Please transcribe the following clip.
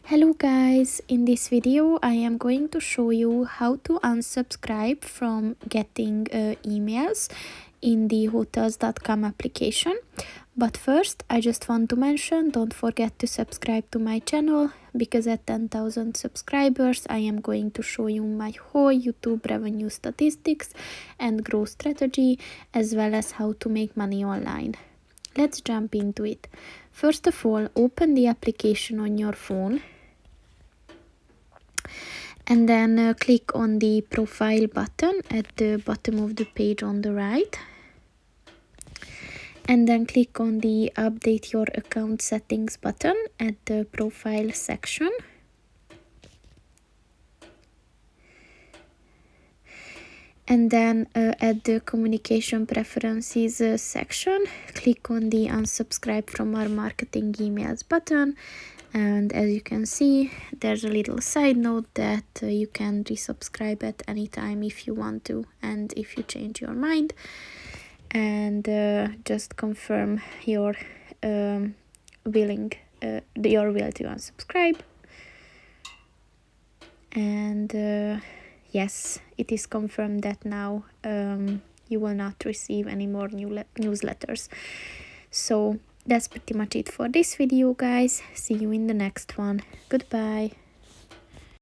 Hello guys, in this video I am going to show you how to unsubscribe from getting emails in the hotels.com application. But first I just want to mention, don't forget to subscribe to my channel, because at 10,000 subscribers I am going to show you my whole YouTube revenue statistics and growth strategy, as well as how to make money online. Let's jump into it. First of all, open the application on your phone and then click on the profile button at the bottom of the page on the right, and then click on the update your account settings button at the profile section. And then at the communication preferences section, click on the unsubscribe from our marketing emails button. And as you can see, there's a little side note that you can resubscribe at any time if you want to, and if you change your mind. And just confirm your will to unsubscribe. And yes, it is confirmed that now you will not receive any more newsletters. So that's pretty much it for this video, guys. See you in the next one. Goodbye.